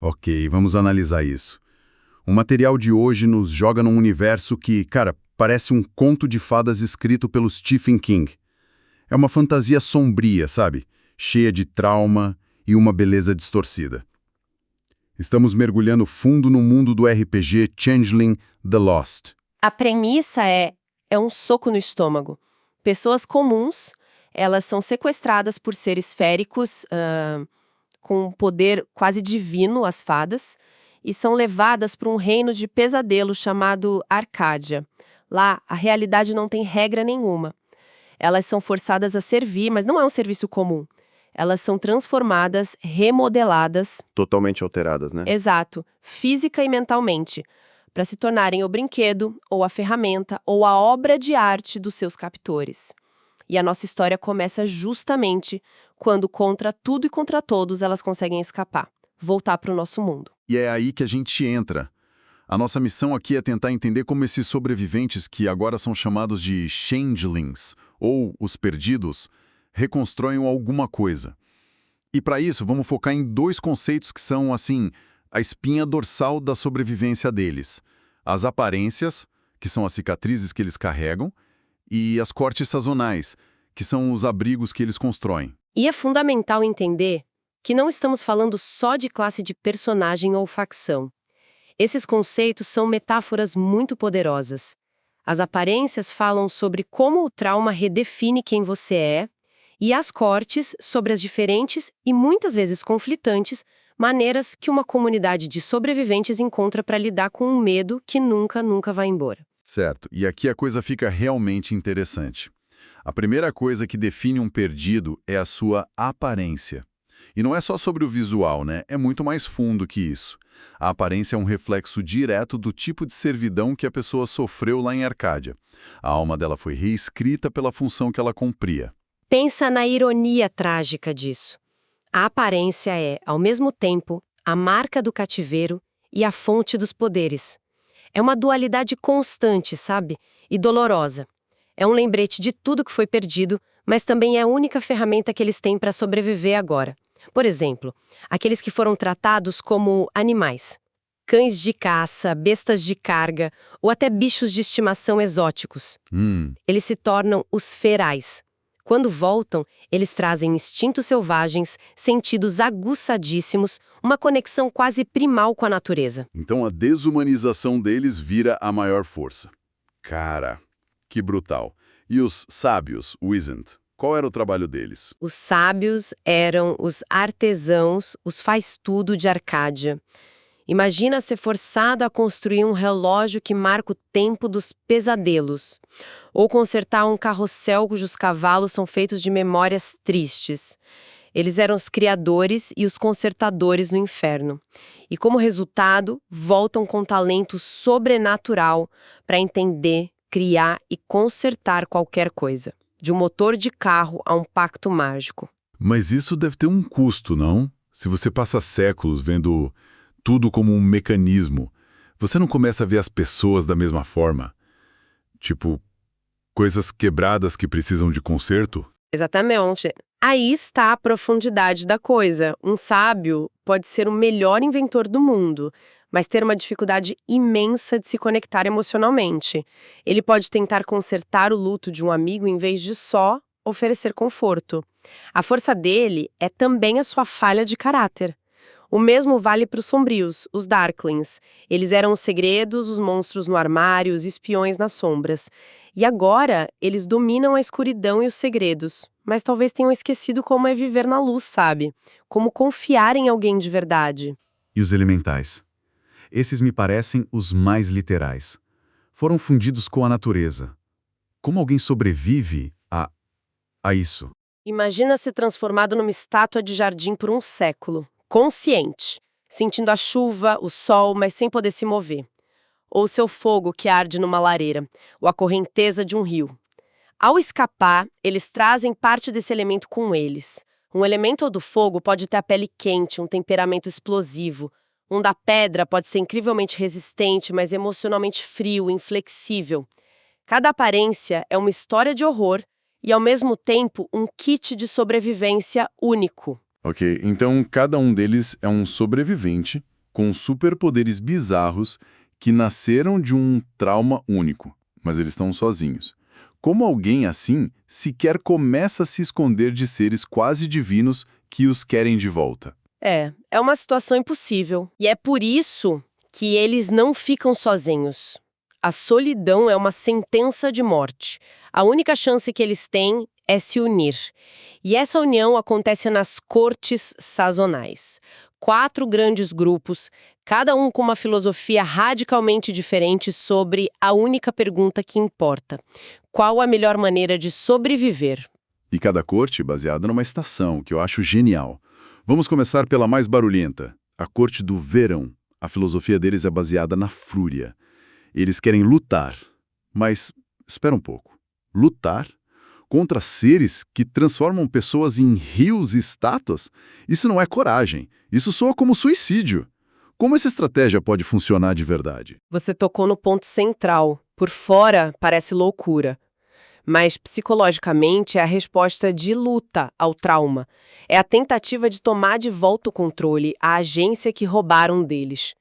Ok, vamos analisar isso. O material de hoje nos joga num universo que, cara, parece um conto de fadas escrito pelo Stephen King. É uma fantasia sombria, sabe? Cheia de trauma e uma beleza distorcida. Estamos mergulhando fundo no mundo do RPG Changeling The Lost. A premissa é um soco no estômago. Pessoas comuns, elas são sequestradas por seres féricos, com um poder quase divino, as fadas, e são levadas para um reino de pesadelo chamado Arcádia. Lá, a realidade não tem regra nenhuma. Elas são forçadas a servir, mas não é um serviço comum. Elas são transformadas, remodeladas. Totalmente alteradas, né? Exato, física e mentalmente, para se tornarem o brinquedo, ou a ferramenta, ou a obra de arte dos seus captores. E a nossa história começa justamente quando, contra tudo e contra todos, elas conseguem escapar, voltar para o nosso mundo. E é aí que a gente entra. A nossa missão aqui é tentar entender como esses sobreviventes, que agora são chamados de changelings, ou os perdidos, reconstroem alguma coisa. E para isso, vamos focar em dois conceitos que são, assim, a espinha dorsal da sobrevivência deles. As aparências, que são as cicatrizes que eles carregam, e as cortes sazonais, que são os abrigos que eles constroem. E é fundamental entender que não estamos falando só de classe de personagem ou facção. Esses conceitos são metáforas muito poderosas. As aparências falam sobre como o trauma redefine quem você é, e as cortes sobre as diferentes e muitas vezes conflitantes maneiras que uma comunidade de sobreviventes encontra para lidar com um medo que nunca vai embora. Certo, e aqui a coisa fica realmente interessante. A primeira coisa que define um perdido é a sua aparência. E não é só sobre o visual, né? É muito mais fundo que isso. A aparência é um reflexo direto do tipo de servidão que a pessoa sofreu lá em Arcádia. A alma dela foi reescrita pela função que ela cumpria. Pensa na ironia trágica disso. A aparência é, ao mesmo tempo, a marca do cativeiro e a fonte dos poderes. É uma dualidade constante, sabe? E dolorosa. É um lembrete de tudo que foi perdido, mas também é a única ferramenta que eles têm para sobreviver agora. Por exemplo, aqueles que foram tratados como animais. Cães de caça, bestas de carga ou até bichos de estimação exóticos. Eles se tornam os ferais. Quando voltam, eles trazem instintos selvagens, sentidos aguçadíssimos, uma conexão quase primal com a natureza. Então a desumanização deles vira a maior força. Cara, que brutal. E os sábios, Wizent, qual era o trabalho deles? Os sábios eram os artesãos, os faz-tudo de Arcádia. Imagina ser forçado a construir um relógio que marca o tempo dos pesadelos, ou consertar um carrossel cujos cavalos são feitos de memórias tristes. Eles eram os criadores e os consertadores no inferno. E como resultado, voltam com talento sobrenatural para entender, criar e consertar qualquer coisa. De um motor de carro a um pacto mágico. Mas isso deve ter um custo, não? Se você passa séculos vendo tudo como um mecanismo, você não começa a ver as pessoas da mesma forma? Tipo, coisas quebradas que precisam de conserto? Exatamente. Aí está a profundidade da coisa. Um sábio pode ser o melhor inventor do mundo, mas ter uma dificuldade imensa de se conectar emocionalmente. Ele pode tentar consertar o luto de um amigo em vez de só oferecer conforto. A força dele é também a sua falha de caráter. O mesmo vale para os sombrios, os Darklings. Eles eram os segredos, os monstros no armário, os espiões nas sombras. E agora, eles dominam a escuridão e os segredos. Mas talvez tenham esquecido como é viver na luz, sabe? Como confiar em alguém de verdade. E os elementais? Esses me parecem os mais literais. Foram fundidos com a natureza. Como alguém sobrevive a isso? Imagina ser transformado numa estátua de jardim por um século. Consciente, sentindo a chuva, o sol, mas sem poder se mover. Ou seu fogo que arde numa lareira, ou a correnteza de um rio. Ao escapar, eles trazem parte desse elemento com eles. Um elemento do fogo pode ter a pele quente, um temperamento explosivo. Um da pedra pode ser incrivelmente resistente, mas emocionalmente frio, inflexível. Cada aparência é uma história de horror e, ao mesmo tempo, um kit de sobrevivência único. Ok, então cada um deles é um sobrevivente com superpoderes bizarros que nasceram de um trauma único, mas eles estão sozinhos. Como alguém assim sequer começa a se esconder de seres quase divinos que os querem de volta? É uma situação impossível. E é por isso que eles não ficam sozinhos. A solidão é uma sentença de morte. A única chance que eles têm é se unir. E essa união acontece nas cortes sazonais. 4 grandes grupos, cada um com uma filosofia radicalmente diferente sobre a única pergunta que importa: qual a melhor maneira de sobreviver? E cada corte baseada numa estação, que eu acho genial. Vamos começar pela mais barulhenta, a corte do verão. A filosofia deles é baseada na fúria. Eles querem lutar. Mas, espera um pouco. Lutar? Contra seres que transformam pessoas em rios e estátuas? Isso não é coragem. Isso soa como suicídio. Como essa estratégia pode funcionar de verdade? Você tocou no ponto central. Por fora, parece loucura. Mas, psicologicamente, é a resposta de luta ao trauma. É a tentativa de tomar de volta o controle, a agência que roubaram deles.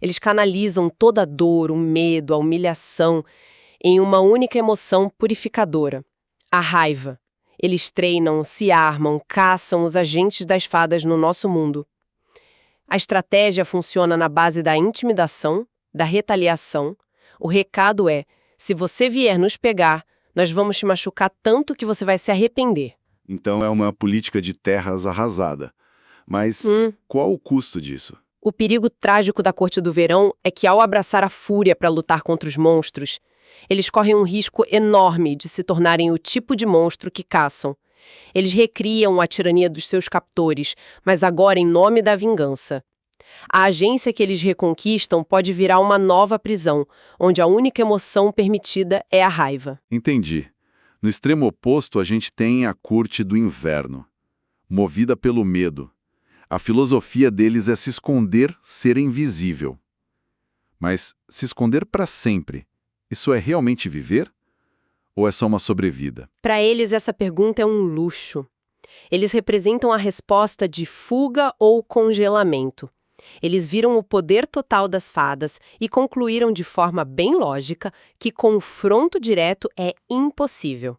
Eles canalizam toda a dor, o medo, a humilhação em uma única emoção purificadora: a raiva. Eles treinam, se armam, caçam os agentes das fadas no nosso mundo. A estratégia funciona na base da intimidação, da retaliação. O recado é: se você vier nos pegar, nós vamos te machucar tanto que você vai se arrepender. Então é uma política de terras arrasada. Mas qual o custo disso? O perigo trágico da Corte do Verão é que, ao abraçar a fúria para lutar contra os monstros, eles correm um risco enorme de se tornarem o tipo de monstro que caçam. Eles recriam a tirania dos seus captores, mas agora em nome da vingança. A agência que eles reconquistam pode virar uma nova prisão, onde a única emoção permitida é a raiva. Entendi. No extremo oposto, a gente tem a corte do inverno, movida pelo medo. A filosofia deles é se esconder, ser invisível. Mas se esconder para sempre, isso é realmente viver? Ou é só uma sobrevida? Para eles, essa pergunta é um luxo. Eles representam a resposta de fuga ou congelamento. Eles viram o poder total das fadas e concluíram de forma bem lógica que confronto direto é impossível.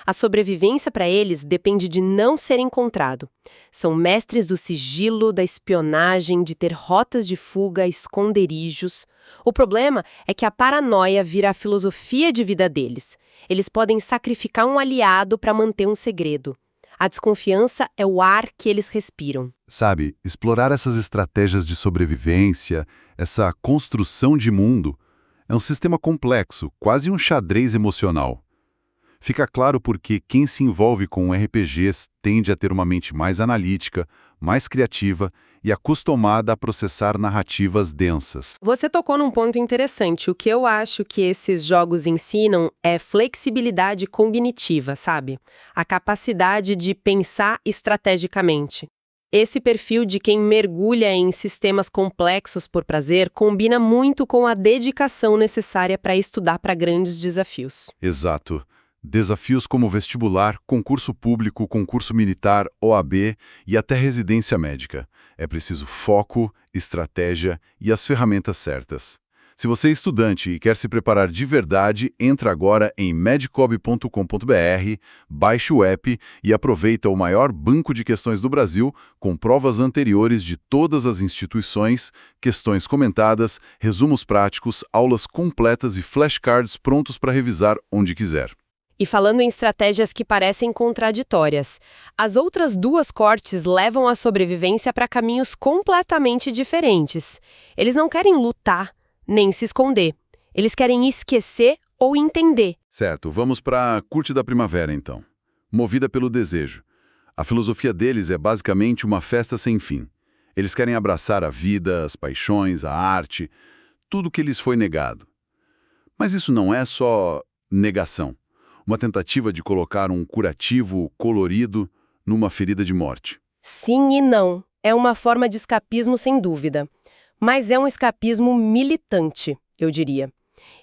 A sobrevivência para eles depende de não ser encontrado. São mestres do sigilo, da espionagem, de ter rotas de fuga, esconderijos. O problema é que a paranoia vira a filosofia de vida deles. Eles podem sacrificar um aliado para manter um segredo. A desconfiança é o ar que eles respiram. Sabe, explorar essas estratégias de sobrevivência, essa construção de mundo, é um sistema complexo, quase um xadrez emocional. Fica claro porque quem se envolve com RPGs tende a ter uma mente mais analítica, mais criativa e acostumada a processar narrativas densas. Você tocou num ponto interessante. O que eu acho que esses jogos ensinam é flexibilidade cognitiva, sabe? A capacidade de pensar estrategicamente. Esse perfil de quem mergulha em sistemas complexos por prazer combina muito com a dedicação necessária para estudar para grandes desafios. Exato. Desafios como vestibular, concurso público, concurso militar, OAB e até residência médica. É preciso foco, estratégia e as ferramentas certas. Se você é estudante e quer se preparar de verdade, entra agora em medicob.com.br, baixe o app e aproveita o maior banco de questões do Brasil, com provas anteriores de todas as instituições, questões comentadas, resumos práticos, aulas completas e flashcards prontos para revisar onde quiser. E falando em estratégias que parecem contraditórias, as outras 2 cortes levam a sobrevivência para caminhos completamente diferentes. Eles não querem lutar, nem se esconder. Eles querem esquecer ou entender. Certo, vamos para a Corte da Primavera, então. Movida pelo desejo. A filosofia deles é basicamente uma festa sem fim. Eles querem abraçar a vida, as paixões, a arte, tudo que lhes foi negado. Mas isso não é só negação. Uma tentativa de colocar um curativo colorido numa ferida de morte. Sim e não. É uma forma de escapismo sem dúvida. Mas é um escapismo militante, eu diria.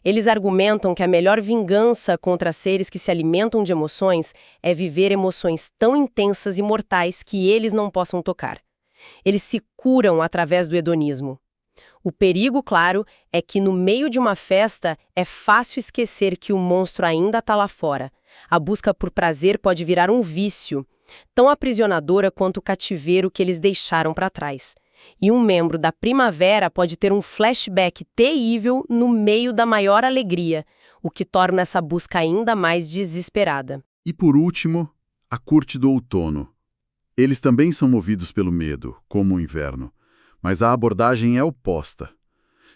Eles argumentam que a melhor vingança contra seres que se alimentam de emoções é viver emoções tão intensas e mortais que eles não possam tocar. Eles se curam através do hedonismo. O perigo, claro, é que no meio de uma festa é fácil esquecer que o monstro ainda está lá fora. A busca por prazer pode virar um vício, tão aprisionadora quanto o cativeiro que eles deixaram para trás. E um membro da Primavera pode ter um flashback terrível no meio da maior alegria, o que torna essa busca ainda mais desesperada. E por último, a Corte do Outono. Eles também são movidos pelo medo, como o inverno, mas a abordagem é oposta.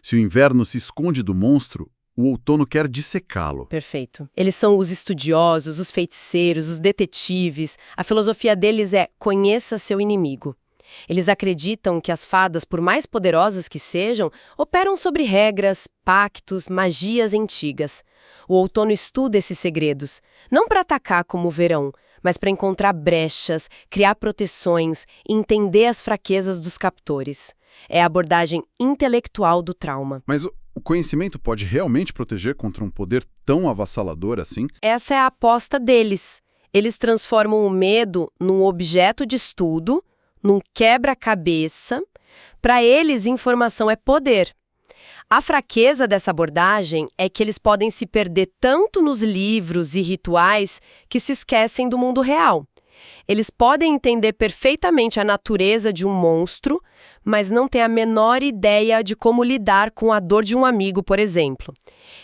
Se o inverno se esconde do monstro, o outono quer dissecá-lo. Perfeito. Eles são os estudiosos, os feiticeiros, os detetives. A filosofia deles é conheça seu inimigo. Eles acreditam que as fadas, por mais poderosas que sejam, operam sobre regras, pactos, magias antigas. O outono estuda esses segredos, não para atacar como o verão, mas para encontrar brechas, criar proteções e entender as fraquezas dos captores. É a abordagem intelectual do trauma. Mas o conhecimento pode realmente proteger contra um poder tão avassalador assim? Essa é a aposta deles. Eles transformam o medo num objeto de estudo, num quebra-cabeça. Para eles, informação é poder. A fraqueza dessa abordagem é que eles podem se perder tanto nos livros e rituais que se esquecem do mundo real. Eles podem entender perfeitamente a natureza de um monstro, mas não têm a menor ideia de como lidar com a dor de um amigo, por exemplo.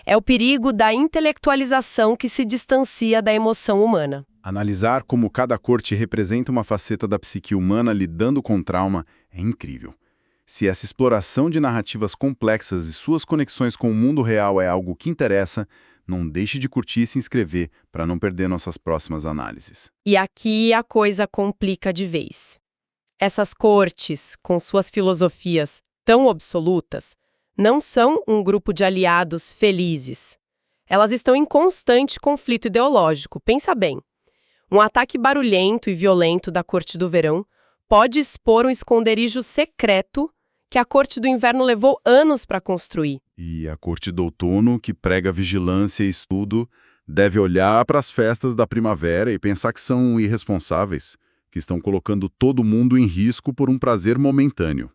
É o perigo da intelectualização que se distancia da emoção humana. Analisar como cada corte representa uma faceta da psique humana lidando com trauma é incrível. Se essa exploração de narrativas complexas e suas conexões com o mundo real é algo que interessa, não deixe de curtir e se inscrever para não perder nossas próximas análises. E aqui a coisa complica de vez. Essas cortes, com suas filosofias tão absolutas, não são um grupo de aliados felizes. Elas estão em constante conflito ideológico, pensa bem. Um ataque barulhento e violento da Corte do Verão pode expor um esconderijo secreto que a Corte do Inverno levou anos para construir. E a Corte do Outono, que prega vigilância e estudo, deve olhar para as festas da primavera e pensar que são irresponsáveis, que estão colocando todo mundo em risco por um prazer momentâneo.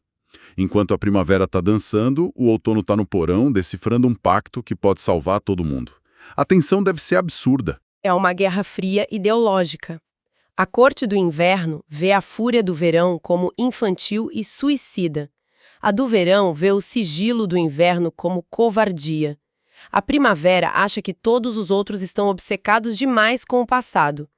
Enquanto a primavera está dançando, o outono está no porão, decifrando um pacto que pode salvar todo mundo. A tensão deve ser absurda. É uma guerra fria ideológica. A Corte do Inverno vê a fúria do verão como infantil e suicida. A do verão vê o sigilo do inverno como covardia. A primavera acha que todos os outros estão obcecados demais com o passado,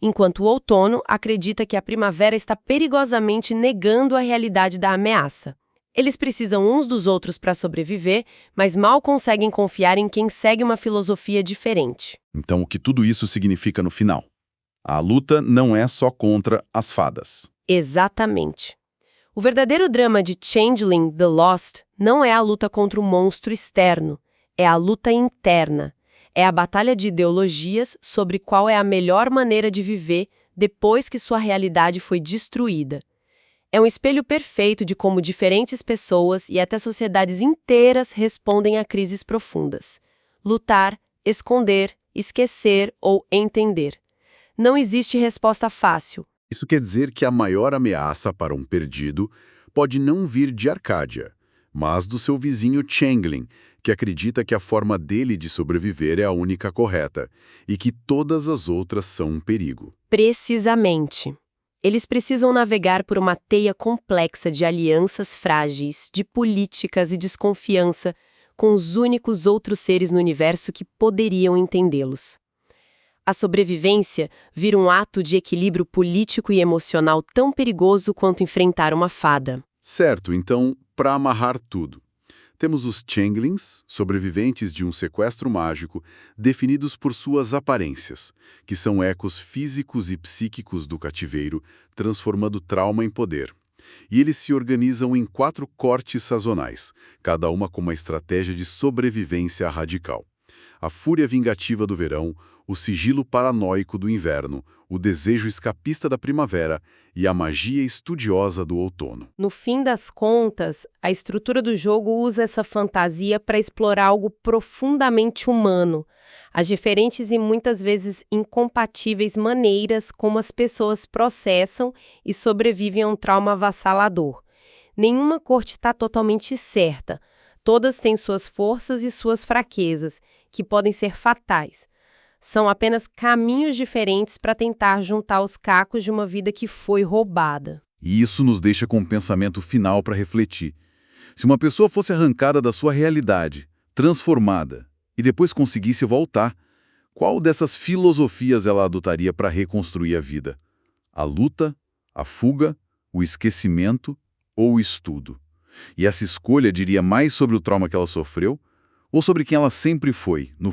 enquanto o outono acredita que a primavera está perigosamente negando a realidade da ameaça. Eles precisam uns dos outros para sobreviver, mas mal conseguem confiar em quem segue uma filosofia diferente. Então, o que tudo isso significa no final? A luta não é só contra as fadas. Exatamente. O verdadeiro drama de Changeling The Lost não é a luta contra o monstro externo, é a luta interna. É a batalha de ideologias sobre qual é a melhor maneira de viver depois que sua realidade foi destruída. É um espelho perfeito de como diferentes pessoas e até sociedades inteiras respondem a crises profundas. Lutar, esconder, esquecer ou entender. Não existe resposta fácil. Isso quer dizer que a maior ameaça para um perdido pode não vir de Arcádia, mas do seu vizinho Changeling, que acredita que a forma dele de sobreviver é a única correta e que todas as outras são um perigo. Precisamente. Eles precisam navegar por uma teia complexa de alianças frágeis, de políticas e desconfiança com os únicos outros seres no universo que poderiam entendê-los. A sobrevivência vira um ato de equilíbrio político e emocional tão perigoso quanto enfrentar uma fada. Certo, então, para amarrar tudo, temos os Changelings, sobreviventes de um sequestro mágico, definidos por suas aparências, que são ecos físicos e psíquicos do cativeiro, transformando trauma em poder. E eles se organizam em 4 cortes sazonais, cada uma com uma estratégia de sobrevivência radical. A fúria vingativa do verão, o sigilo paranoico do inverno, o desejo escapista da primavera e a magia estudiosa do outono. No fim das contas, a estrutura do jogo usa essa fantasia para explorar algo profundamente humano, as diferentes e muitas vezes incompatíveis maneiras como as pessoas processam e sobrevivem a um trauma avassalador. Nenhuma corte está totalmente certa. Todas têm suas forças e suas fraquezas, que podem ser fatais. São apenas caminhos diferentes para tentar juntar os cacos de uma vida que foi roubada. E isso nos deixa com um pensamento final para refletir. Se uma pessoa fosse arrancada da sua realidade, transformada, e depois conseguisse voltar, qual dessas filosofias ela adotaria para reconstruir a vida? A luta, a fuga, o esquecimento ou o estudo? E essa escolha diria mais sobre o trauma que ela sofreu ou sobre quem ela sempre foi, no